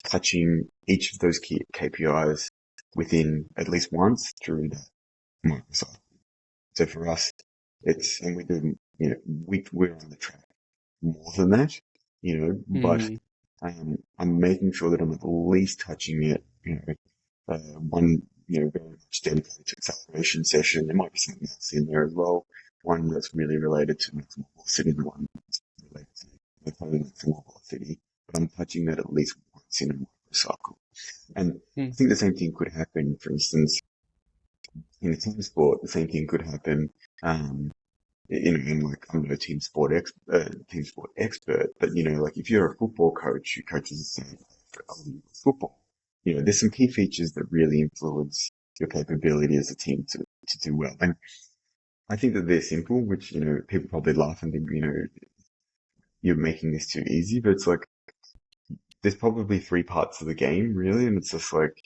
touching each of those key KPIs within at least once through that Microsoft. So for us, and we do, we're on the track more than that, but Mm. I'm making sure that I'm at least touching it, one, very much dedicated to acceleration session. There might be something else in there as well. One that's really related to maximal velocity, the one that's related to maximal velocity, but I'm touching that at least once in a microcycle. And I Mm. think the same thing could happen, for instance, in a team sport, the same thing could happen, in like, I'm no team sport expert, but like if you're a football coach who coaches the same for football, there's some key features that really influence your capability as a team to do well. And I think that they're simple, which, people probably laugh and think, you're making this too easy, but it's like, there's probably 3 parts of the game really, and it's just like,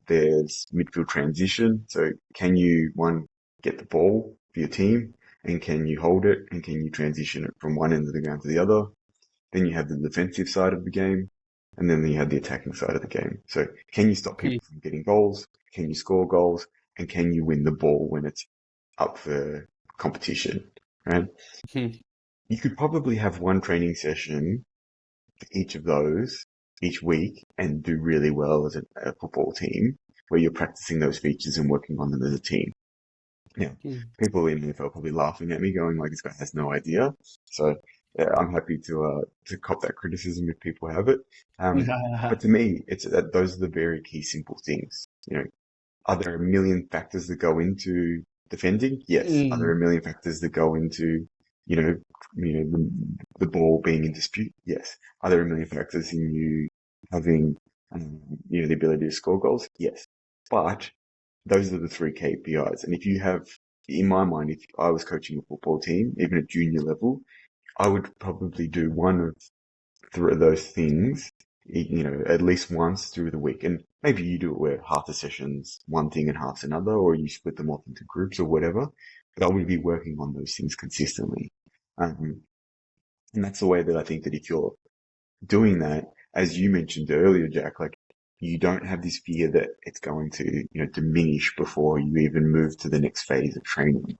there's midfield transition. So can you, one, get the ball for your team, and can you hold it, and can you transition it from one end of the ground to the other? Then you have the defensive side of the game, and then you have the attacking side of the game. So can you stop Mm. people from getting goals? Can you score goals? And can you win the ball when it's up for competition? Right? Mm. You could probably have one training session each of those each week and do really well as a football team where you're practicing those features and working on them as a team. Now, Mm. people in the NFL are probably laughing at me going like, this guy has no idea. So I'm happy to cop that criticism if people have it. But to me, it's that those are the very key simple things. Are there a million factors that go into defending? Yes. Are there Mm. a million factors that go into, you know, the ball being in dispute? Yes. Are there a million factors in you having, the ability to score goals? Yes. But those are the three KPIs. And if you have, in my mind, if I was coaching a football team, even at junior level, I would probably do one of those things, at least once through the week. And maybe you do it where half the session's one thing and half's another, or you split them off into groups or whatever. But I would be working on those things consistently. Um, and that's the way that I think that if you're doing that, as you mentioned earlier, Jack, like you don't have this fear that it's going to, diminish before you even move to the next phase of training.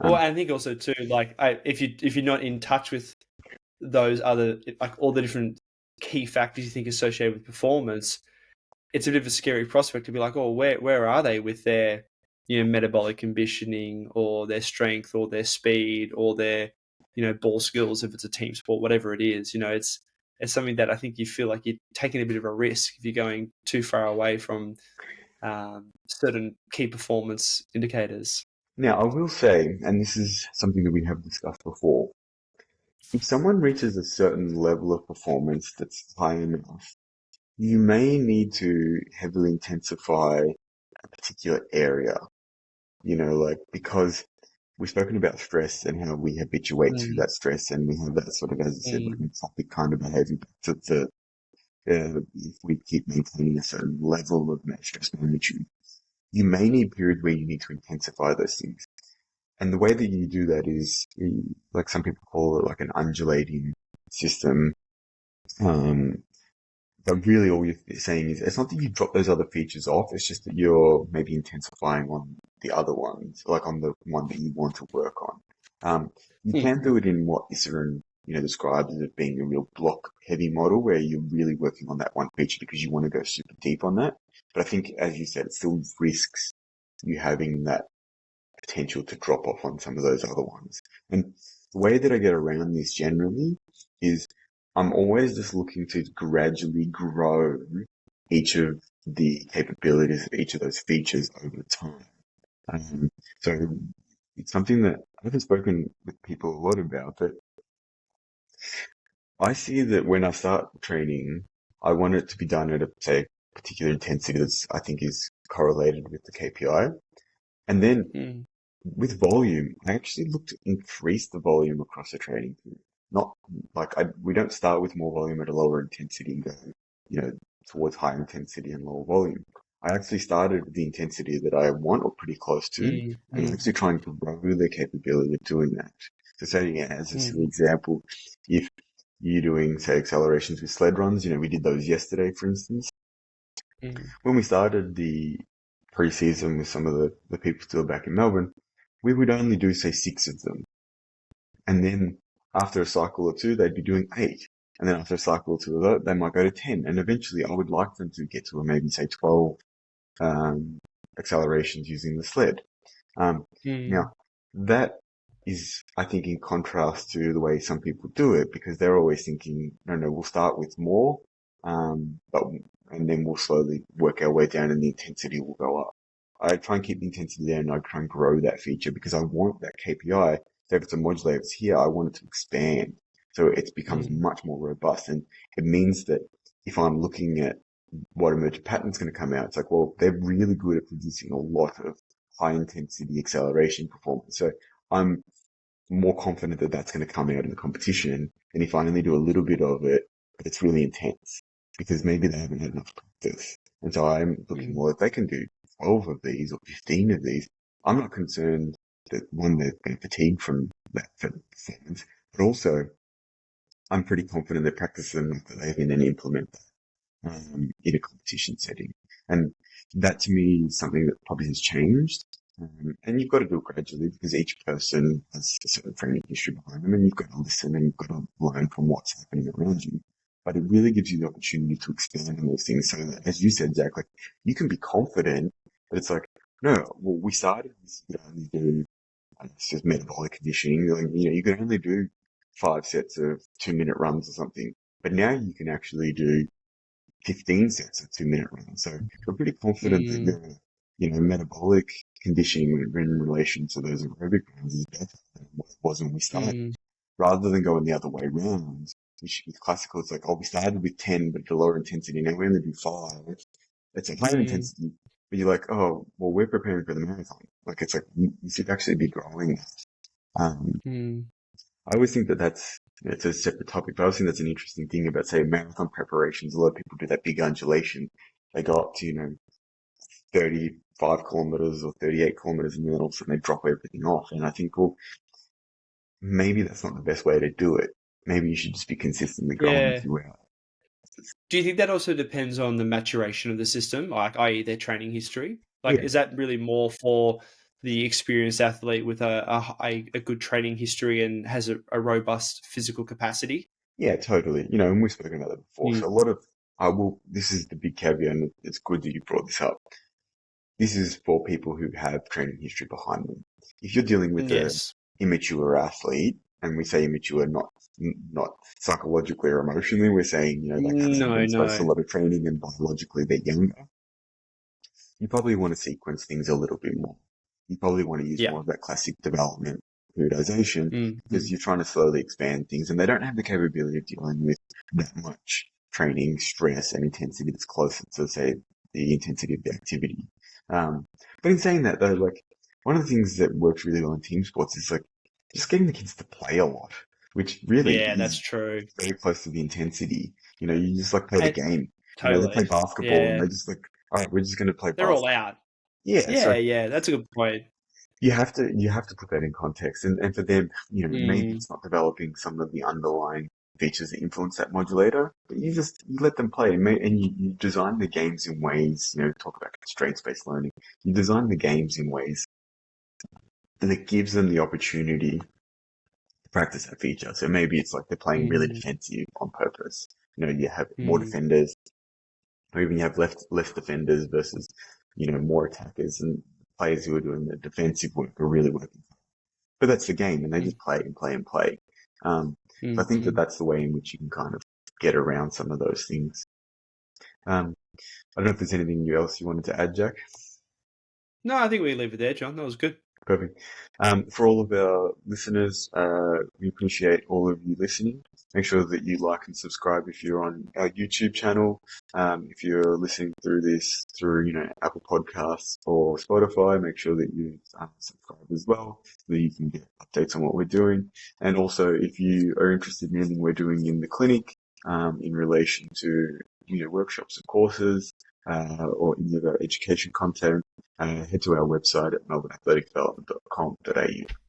Well, Um, I think also too, like, if you're not in touch with those other, like, all the different key factors you think associated with performance, it's a bit of a scary prospect to be like, oh, where are they with their, metabolic conditioning or their strength or their speed or their, ball skills if it's a team sport, whatever it is. It's something that I think you feel like you're taking a bit of a risk if you're going too far away from certain key performance indicators. Now, I will say, and this is something that we have discussed before, if someone reaches a certain level of performance that's high enough, you may need to heavily intensify a particular area, like because we've spoken about stress and how we habituate to Mm, that stress and we have that sort of, as I said, like mm, topic kind of behavior to if we keep maintaining a certain level of stress magnitude, you may need periods where you need to intensify those things. And the way that you do that is, like some people call it like an undulating system. Um, but really all you're saying is it's not that you drop those other features off, it's just that you're maybe intensifying on the other ones, like on the one that you want to work on. You can mm. do it in what Isserin, describes as being a real block heavy model where you're really working on that one feature because you want to go super deep on that. But I think, as you said, it still risks you having that potential to drop off on some of those other ones. And the way that I get around this generally is I'm always just looking to gradually grow each of the capabilities of each of those features over time. Um, so it's something that I haven't spoken with people a lot about, but I see that when I start training, I want it to be done at a, say, particular intensity that's I think is correlated with the KPI. And then Mm, with volume, I actually look to increase the volume across the training period. Not like we don't start with more volume at a lower intensity and go, you know, towards higher intensity and lower volume. I actually started with the intensity that I want or pretty close to, mm, and I'm mm, actually trying to grow the capability of doing that. So say, yeah, as a silly mm, example, if you're doing, say, accelerations with sled runs, we did those yesterday, for instance. mm, When we started the pre-season with some of the people still back in Melbourne, we would only do, say, 6 of them. And then after a cycle or two, they'd be doing 8. And then after a cycle or two of that, they might go to 10. And eventually I would like them to get to maybe, say, 12 um, accelerations using the sled. mm, Now, that is, I think, in contrast to the way some people do it, because they're always thinking, no, no, we'll start with more, but and then we'll slowly work our way down, and the intensity will go up. I try and keep the intensity there, and I try and grow that feature because I want that KPI. So if it's a modulator, it's here, I want it to expand, so it becomes mm, much more robust, and it means that if I'm looking at what emergent pattern's going to come out, it's like, well, they're really good at producing a lot of high intensity acceleration performance. So I'm more confident that that's going to come out in the competition. And if I only do a little bit of it, but it's really intense because maybe they haven't had enough practice. And so I'm looking, mm, well, if they can do 12 of these or 15 of these, I'm not concerned that one, they're going to fatigue from that performance, but also I'm pretty confident they practice enough that they can then implement in a competition setting. And that to me is something that probably has changed. And you've got to do it gradually because each person has a certain training history behind them and you've got to listen and you've got to learn from what's happening around you. But it really gives you the opportunity to expand on those things so that, as you said, Jack, like you can be confident, but it's like, no, well, we started, we could only do it's just metabolic conditioning. Like, you can only do 5 sets of 2-minute runs or something, but now you can actually do 15 sets of 2-minute runs. So we're pretty confident that Mm, the, metabolic conditioning in relation to those aerobic runs is better than what it was when we started. mm, Rather than going the other way around, which with classical, it's like, oh, we started with 10, but at a lower intensity. Now we only do 5. It's a higher mm, intensity, but you're like, oh, well, we're preparing for the marathon. Like, it's like, you should actually be growing that. mm. I always think that it's a separate topic, but I always think that's an interesting thing about, say, marathon preparations. A lot of people do that big undulation. They go up to, 35 kilometers or 38 kilometers, and then all of a sudden they drop everything off. And I think, well, maybe that's not the best way to do it. Maybe you should just be consistently growing Yeah. throughout. Do you think that also depends on the maturation of the system, like i.e. their training history? Like, Yeah, is that really more for the experienced athlete with a good training history and has a robust physical capacity? yeah, totally. And we've spoken about that before. So Mm. a lot of, this is the big caveat, and it's good that you brought this up. This is for people who have training history behind them. If you're dealing with a Yes. immature athlete, and we say immature, not psychologically or emotionally, we're saying, that hasn't been No, exposed to a no. lot of training and biologically they're younger, you probably want to sequence things a little bit more. You probably want to use Yeah. more of that classic development periodization Mm, because mm, you're trying to slowly expand things and they don't have the capability of dealing with that much training, stress, and intensity that's closer to, say, the intensity of the activity. Um, but in saying that, though, like, one of the things that works really well in team sports is like just getting the kids to play a lot, which really yeah, that's is true. very close to the intensity. You just like play the And game. They play totally. basketball and Yeah. they just like, all right, we're just going to play They're all basketball. out. Yeah, so Yeah, yeah, that's a good point. you have to put that in context, and for them, maybe Mm, it's not developing some of the underlying features that influence that modulator, but you let them play, and you design the games in ways, talk about constraints-based learning. You design the games in ways that it gives them the opportunity to practice that feature. So maybe it's like they're playing really mm, defensive on purpose. You have more mm, defenders, or even you have less defenders versus more attackers, and players who are doing the defensive work are really working. But that's the game, and they mm, just play and play and play. So I mm, think that mm. that's the way in which you can kind of get around some of those things. I don't know if there's anything else you wanted to add, Jack. No, I think we leave it there, John. That was good. Perfect. For all of our listeners, we appreciate all of you listening. Make sure that you like and subscribe if you're on our YouTube channel. If you're listening through this through, Apple Podcasts or Spotify, make sure that you subscribe as well so that you can get updates on what we're doing. And also, if you are interested in anything we're doing in the clinic, in relation to, workshops and courses, or any of our education content, head to our website at melbourneathleticdevelopment.com.au.